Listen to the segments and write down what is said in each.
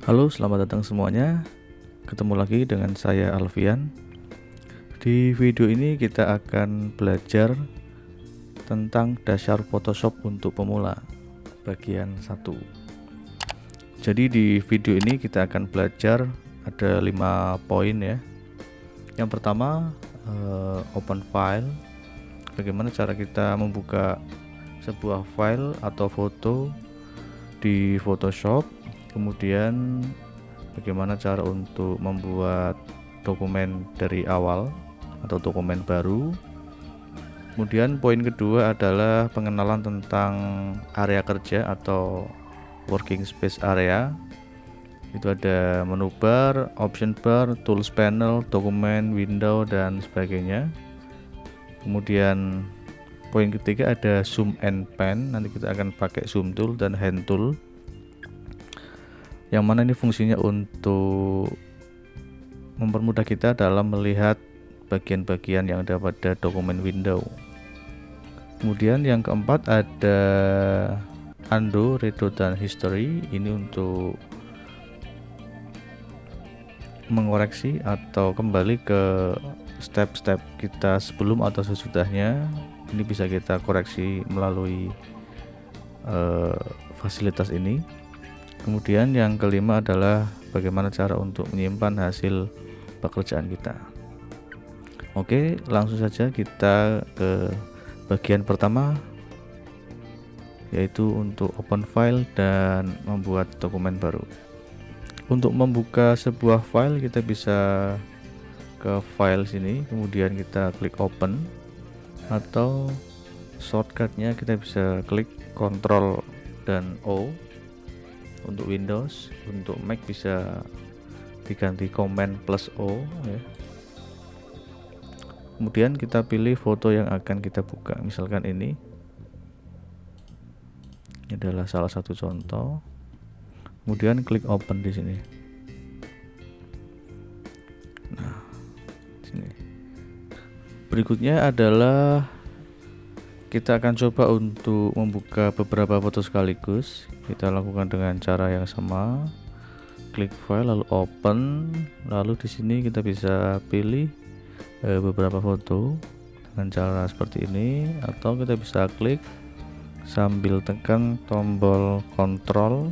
Halo, selamat datang semuanya. Ketemu lagi dengan saya Alfian. Di video ini kita akan belajar tentang dasar Photoshop untuk pemula bagian 1. Jadi di video ini kita akan belajar ada 5 poin ya. Yang pertama, open file. Bagaimana cara kita membuka sebuah file atau foto di Photoshop. Kemudian bagaimana cara untuk membuat dokumen dari awal atau dokumen baru. Kemudian poin kedua adalah pengenalan tentang area kerja atau working space area. Itu ada menu bar, option bar, tools panel, dokumen, window, dan sebagainya. Kemudian poin ketiga ada zoom and pan. Nanti kita akan pakai zoom tool dan hand tool, yang mana ini fungsinya untuk mempermudah kita dalam melihat bagian-bagian yang ada pada dokumen window. Kemudian yang keempat ada undo, redo, dan history. Ini untuk mengoreksi atau kembali ke step-step kita sebelum atau sesudahnya. Ini bisa kita koreksi melalui fasilitas ini. Kemudian yang kelima adalah bagaimana cara untuk menyimpan hasil pekerjaan kita. Oke, langsung saja kita ke bagian pertama, yaitu untuk open file dan membuat dokumen baru. Untuk membuka sebuah file kita bisa ke file sini, kemudian kita klik open, atau shortcutnya kita bisa klik Ctrl dan O untuk Windows. Untuk Mac bisa diganti Command plus O ya. Kemudian kita pilih foto yang akan kita buka, misalkan ini adalah salah satu contoh. Kemudian klik open di sini. Nah, sini. Berikutnya adalah kita akan coba untuk membuka beberapa foto sekaligus. Kita lakukan dengan cara yang sama. Klik file lalu open, lalu di sini kita bisa pilih beberapa foto dengan cara seperti ini, atau kita bisa klik sambil tekan tombol Ctrl,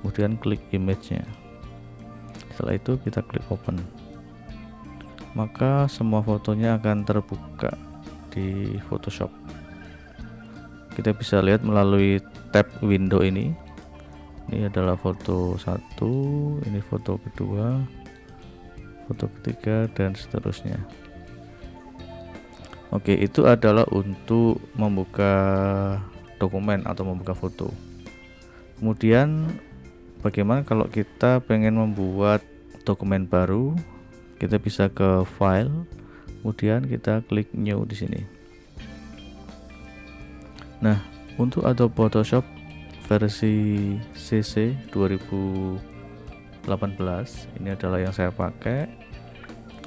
kemudian klik image-nya. Setelah itu kita klik open, maka semua fotonya akan terbuka di Photoshop. Kita bisa lihat melalui tab window ini. Ini adalah foto 1, ini foto kedua, foto ketiga, dan seterusnya. Oke, itu adalah untuk membuka dokumen atau membuka foto. Kemudian bagaimana kalau kita pengen membuat dokumen baru? Kita bisa ke file, kemudian kita klik new di sini. Nah, untuk Adobe Photoshop versi CC 2018 ini adalah yang saya pakai.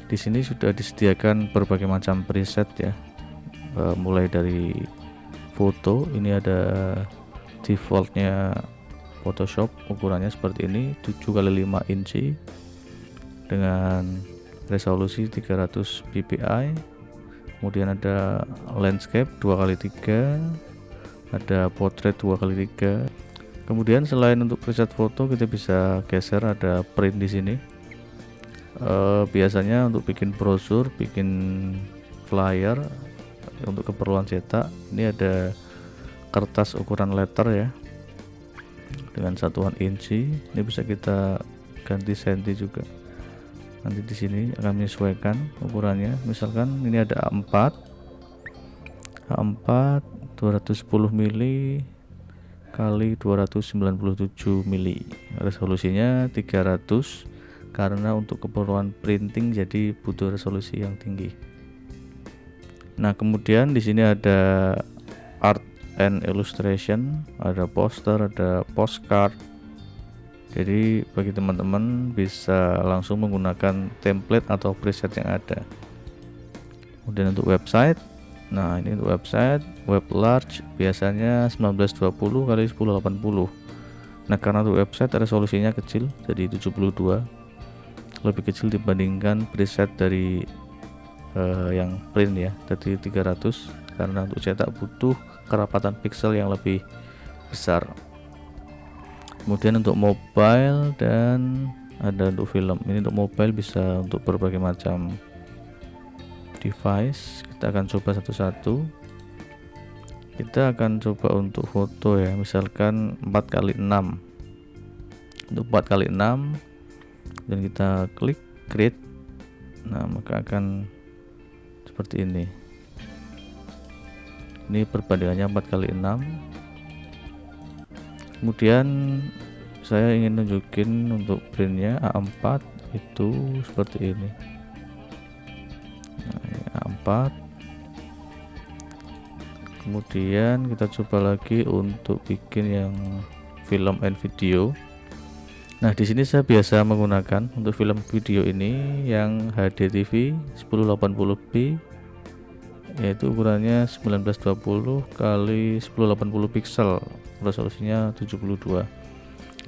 Di sini sudah disediakan berbagai macam preset ya, mulai dari foto. Ini ada defaultnya Photoshop, ukurannya seperti ini, 7x5 inci dengan resolusi 300 ppi. Kemudian ada landscape 2x3, ada portrait 2x3. Kemudian selain untuk preset foto, kita bisa geser, ada print di sini. Biasanya untuk bikin brosur, bikin flyer, untuk keperluan cetak, ini ada kertas ukuran letter ya, dengan satuan inci. Ini bisa kita ganti senti juga. Nanti di sini akan menyesuaikan ukurannya. Misalkan ini ada A4 210 mili kali 297 mili, resolusinya 300 karena untuk keperluan printing jadi butuh resolusi yang tinggi. Nah, kemudian di sini ada art and illustration, ada poster, ada postcard. Jadi bagi teman-teman bisa langsung menggunakan template atau preset yang ada. Kemudian untuk website, nah ini untuk website web large biasanya 1920 x 1080. Nah, karena untuk website resolusinya kecil, jadi 72, lebih kecil dibandingkan preset dari yang print ya, jadi 300, karena untuk cetak butuh kerapatan pixel yang lebih besar. Kemudian untuk mobile dan ada untuk film. Ini untuk mobile bisa untuk berbagai macam device. Kita akan coba satu-satu. Kita akan coba untuk foto ya, misalkan 4x6. Untuk 4x6 dan kita klik create. Nah, maka akan seperti ini. Ini perbandingannya 4x6. Kemudian saya ingin nunjukin untuk printnya A4 itu seperti ini. Nah, ini A4. Kemudian kita coba lagi untuk bikin yang film and video. Nah, di sini saya biasa menggunakan untuk film video ini yang HDTV 1080p, yaitu ukurannya 1920 x 1080 pixel, resolusinya 72.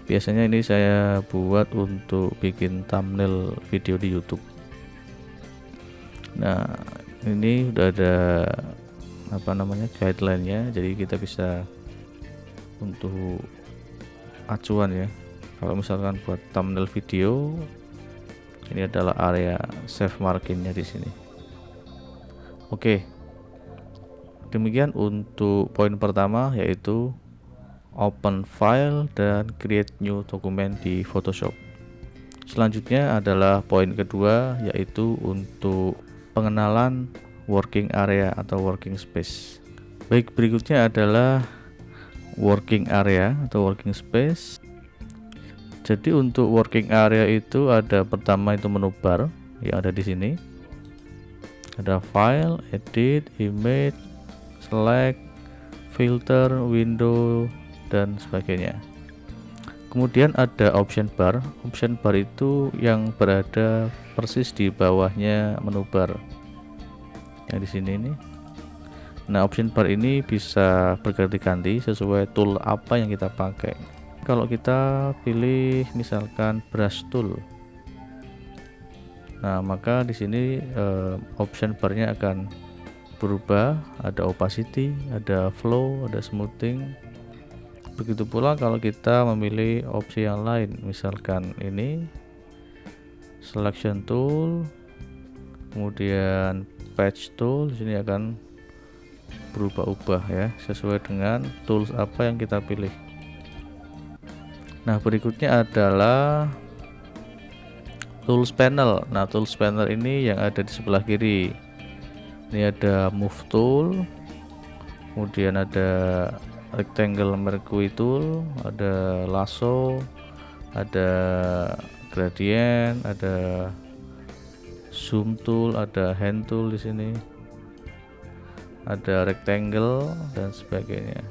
Biasanya ini saya buat untuk bikin thumbnail video di YouTube. Nah, ini udah ada guideline-nya, jadi kita bisa untuk acuan ya. Kalau misalkan buat thumbnail video, ini adalah area save margin-nya di sini. Oke. Demikian untuk poin pertama, yaitu open file dan create new document di Photoshop. Selanjutnya adalah poin kedua, yaitu untuk pengenalan working area atau working space. Baik, berikutnya adalah working area atau working space. Jadi untuk working area itu ada pertama itu menu bar yang ada di sini. Ada file, edit, image, select, filter, window, dan sebagainya. Kemudian ada option bar. Option bar itu yang berada persis di bawahnya menu bar. Yang di sini nih. Nah, option bar ini bisa berganti-ganti sesuai tool apa yang kita pakai. Kalau kita pilih misalkan brush tool, nah maka di sini option barnya akan berubah. Ada opacity, ada flow, ada smoothing. Begitu pula kalau kita memilih opsi yang lain, misalkan ini selection tool, kemudian patch tool, di sini akan berubah-ubah ya sesuai dengan tools apa yang kita pilih. Nah, berikutnya adalah tools panel. Nah, tools panel ini yang ada di sebelah kiri. Ini ada move tool, kemudian ada rectangle mercury tool, ada lasso, ada gradient, ada zoom tool, ada hand tool di sini, ada rectangle dan sebagainya.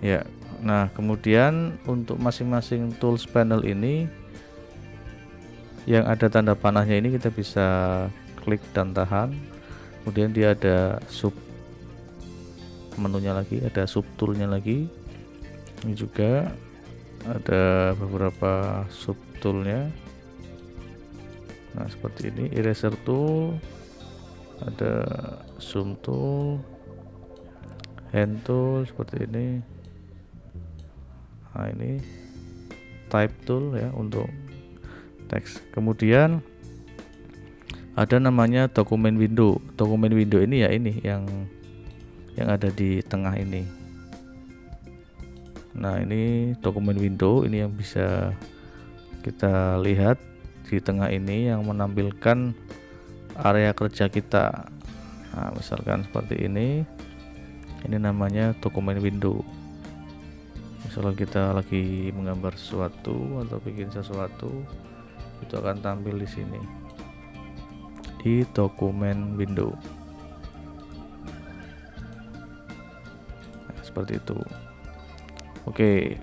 Ya, nah kemudian untuk masing-masing tools panel ini yang ada tanda panahnya ini kita bisa klik dan tahan. Kemudian dia ada sub menunya lagi, ada sub toolnya lagi. Ini juga ada beberapa sub toolnya. Nah, seperti ini, eraser tool, ada zoom tool, hand tool seperti ini. Nah, ini type tool ya untuk teks. Kemudian ada namanya dokumen window. Dokumen window ini ya ini yang ada di tengah ini. Nah, ini dokumen window, ini yang bisa kita lihat di tengah ini yang menampilkan area kerja kita. Nah, misalkan seperti ini namanya dokumen window. Misalnya kita lagi menggambar sesuatu atau bikin sesuatu, itu akan tampil di sini di dokumen window. Nah, seperti itu. Oke.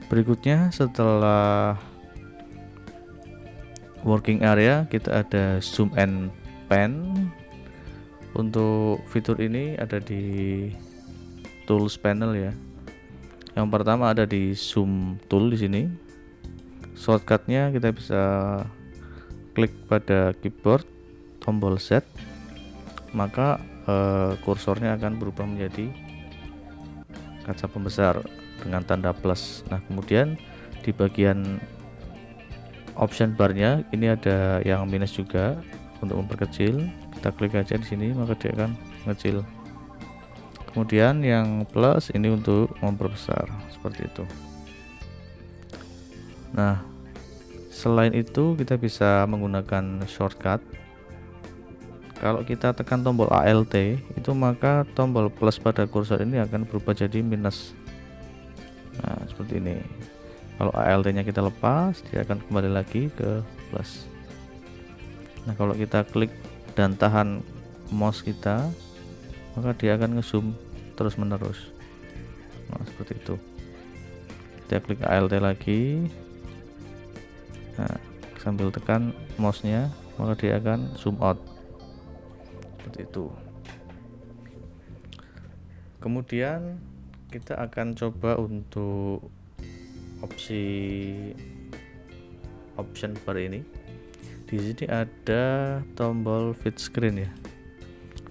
Berikutnya setelah working area kita ada zoom and pan. Untuk fitur ini ada di tools panel ya. Yang pertama ada di zoom tool di sini. Shortcutnya kita bisa klik pada keyboard tombol Z, maka kursornya akan berubah menjadi kaca pembesar dengan tanda plus. Nah, kemudian di bagian option barnya ini ada yang minus juga untuk memperkecil. Kita klik aja di sini, maka dia akan mengecil. Kemudian yang plus ini untuk memperbesar, seperti itu. Nah, selain itu kita bisa menggunakan shortcut. Kalau kita tekan tombol ALT itu, maka tombol plus pada kursor ini akan berubah jadi minus. Nah, seperti ini. Kalau ALT nya kita lepas, dia akan kembali lagi ke plus. Nah, kalau kita klik dan tahan mouse kita, maka dia akan ngezoom terus menerus. Nah, seperti itu. Kita klik ALT lagi. Nah, sambil tekan mouse-nya, maka dia akan zoom out. Seperti itu. Kemudian kita akan coba untuk option bar ini. Di sini ada tombol feed screen ya.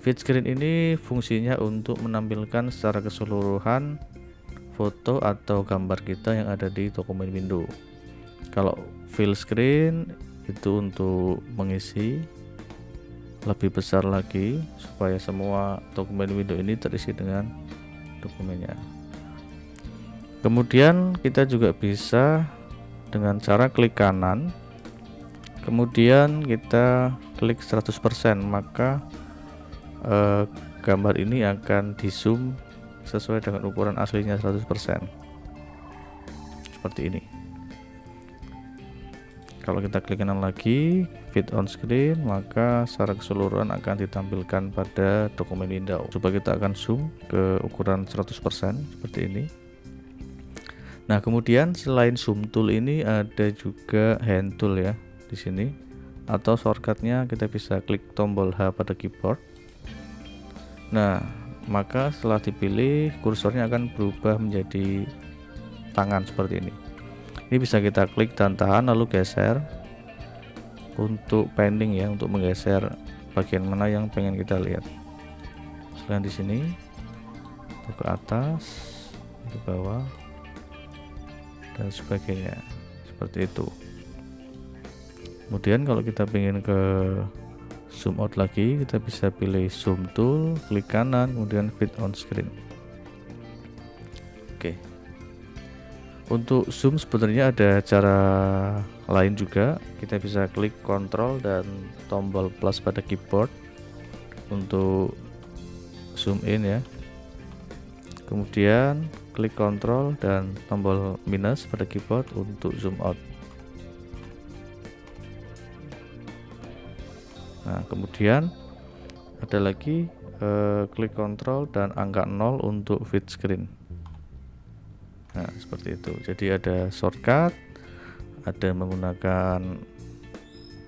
Feed screen ini fungsinya untuk menampilkan secara keseluruhan foto atau gambar kita yang ada di dokumen window. Kalau full screen itu untuk mengisi lebih besar lagi supaya semua dokumen window ini terisi dengan dokumennya. Kemudian kita juga bisa dengan cara klik kanan, kemudian kita klik 100%, maka gambar ini akan di zoom sesuai dengan ukuran aslinya 100%, seperti ini. Kalau kita klik kanan lagi, fit on screen, maka secara keseluruhan akan ditampilkan pada dokumen window. Coba kita akan zoom ke ukuran 100% seperti ini. Nah, kemudian selain zoom tool ini ada juga hand tool ya di sini, atau shortcutnya kita bisa klik tombol H pada keyboard. Nah, maka setelah dipilih, kursornya akan berubah menjadi tangan seperti ini. Ini bisa kita klik dan tahan lalu geser untuk pending ya, untuk menggeser bagian mana yang pengen kita lihat. Selain di sini, ke atas, ke bawah, dan sebagainya, seperti itu. Kemudian kalau kita pengen ke zoom out lagi, kita bisa pilih zoom tool, klik kanan, kemudian fit on screen. Oke. Untuk zoom sebenarnya ada cara lain juga. Kita bisa klik Ctrl dan tombol plus pada keyboard untuk zoom in ya. Kemudian klik Ctrl dan tombol minus pada keyboard untuk zoom out. Nah, kemudian ada lagi klik Ctrl dan angka 0 untuk fit screen. Nah, seperti itu. Jadi ada shortcut, ada menggunakan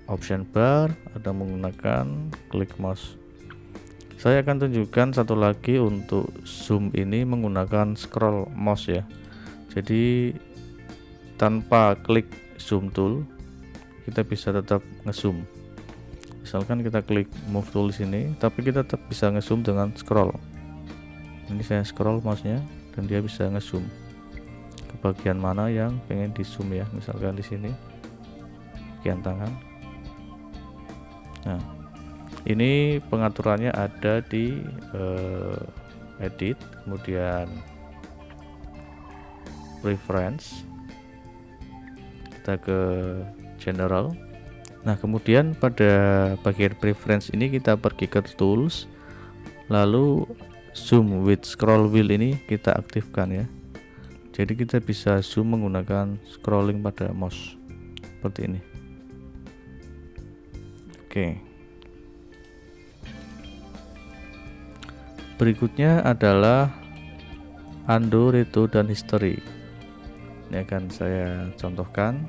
option bar, ada menggunakan klik mouse. Saya akan tunjukkan satu lagi untuk zoom ini menggunakan scroll mouse ya. Jadi tanpa klik zoom tool, kita bisa tetap ngezoom. Misalkan kita klik move tool di sini, tapi kita tetap bisa ngezoom dengan scroll. Ini saya scroll mouse-nya dan dia bisa ngezoom ke bagian mana yang pengen di zoom ya. Misalkan di sini bagian tangan. Nah, ini pengaturannya ada di edit, kemudian preference, kita ke general. Nah, kemudian pada bagian preference ini kita pergi ke tools, lalu zoom with scroll wheel ini kita aktifkan ya. Jadi kita bisa zoom menggunakan scrolling pada mouse seperti ini. Oke. Berikutnya adalah undo, redo, dan history. Ini akan saya contohkan.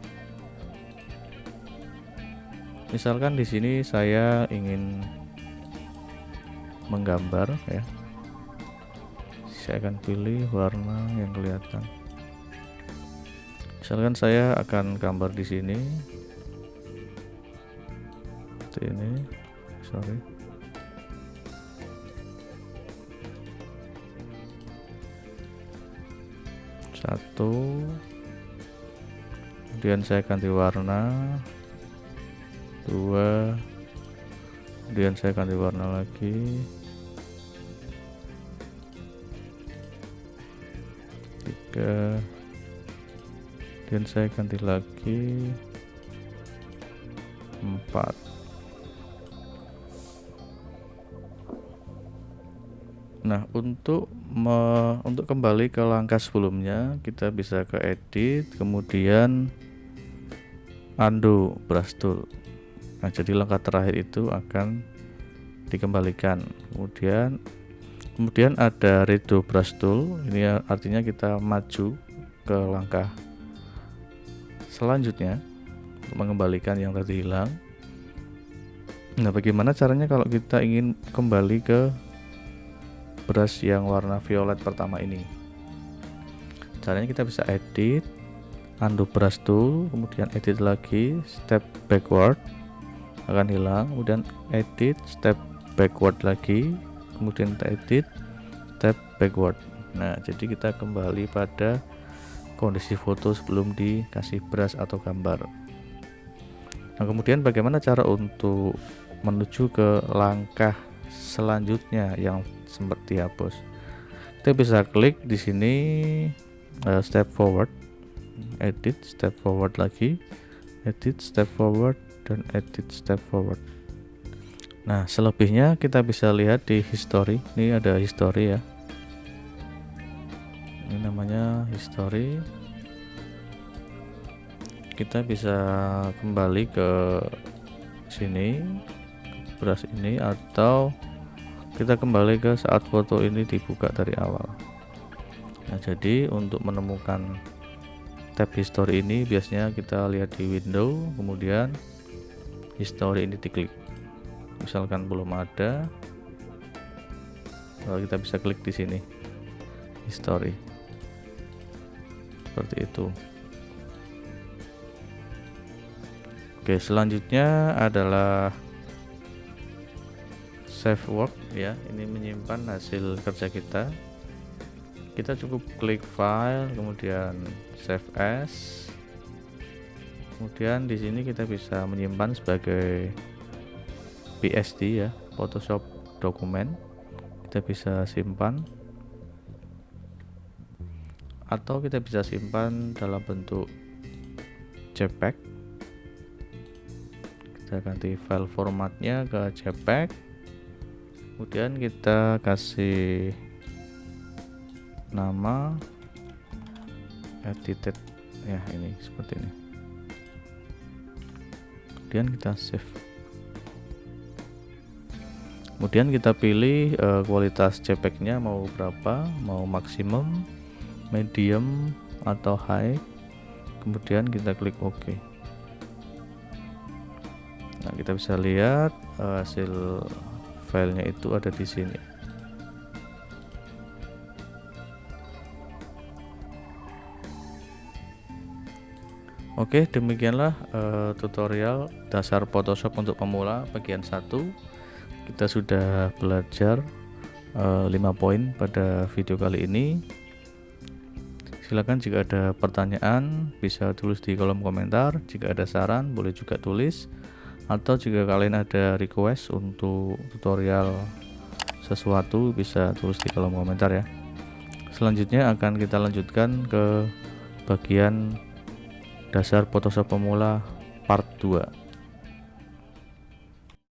Misalkan di sini saya ingin menggambar ya. saya akan pilih warna yang kelihatan. Misalkan saya akan gambar di sini seperti ini, sorry. Satu, kemudian saya ganti warna. Dua, kemudian saya ganti warna lagi. Tiga, kemudian saya ganti lagi. Empat. Nah, untuk kembali ke langkah sebelumnya, kita bisa ke edit, kemudian undo brush tool. Nah, jadi langkah terakhir itu akan dikembalikan. Kemudian ada redo brush tool. Ini artinya kita maju ke langkah selanjutnya untuk mengembalikan yang tadi hilang. Nah, bagaimana caranya kalau kita ingin kembali ke brush yang warna violet pertama ini? Caranya kita bisa edit, undo brush tool, kemudian edit lagi, step backward, akan hilang. Kemudian edit, step backward lagi, kemudian kita edit, step backward. Nah, jadi kita kembali pada kondisi foto sebelum dikasih brush atau gambar. Nah, kemudian bagaimana cara untuk menuju ke langkah selanjutnya yang sempat dihapus? Kita bisa klik di sini, step forward, edit, step forward lagi, edit, step forward, dan edit, step forward. Nah, selebihnya kita bisa lihat di history. Ini ada history ya, ini namanya history. Kita bisa kembali ke sini, brush ini, atau kita kembali ke saat foto ini dibuka dari awal. Nah, jadi untuk menemukan tab history ini biasanya kita lihat di window, kemudian history ini diklik. Misalkan belum ada, lalu kita bisa klik di sini history, seperti itu. Oke, selanjutnya adalah save work ya. Ini menyimpan hasil kerja kita. Kita cukup klik file, kemudian save as. Kemudian di sini kita bisa menyimpan sebagai PSD ya, Photoshop dokumen. Kita bisa simpan, atau kita bisa simpan dalam bentuk JPEG. Kita ganti file formatnya ke JPEG, kemudian kita kasih nama edited ya, ini seperti ini. Kemudian kita save. Kemudian kita pilih kualitas JPEG-nya mau berapa, mau maksimum, medium, atau high. Kemudian kita klik OK. Nah, kita bisa lihat hasil filenya itu ada di sini. Oke, demikianlah tutorial dasar Photoshop untuk pemula bagian 1. Kita sudah belajar 5 poin pada video kali ini. Silakan jika ada pertanyaan bisa tulis di kolom komentar. Jika ada saran boleh juga tulis, atau jika kalian ada request untuk tutorial sesuatu bisa tulis di kolom komentar ya. Selanjutnya akan kita lanjutkan ke bagian dasar Photoshop pemula part 2.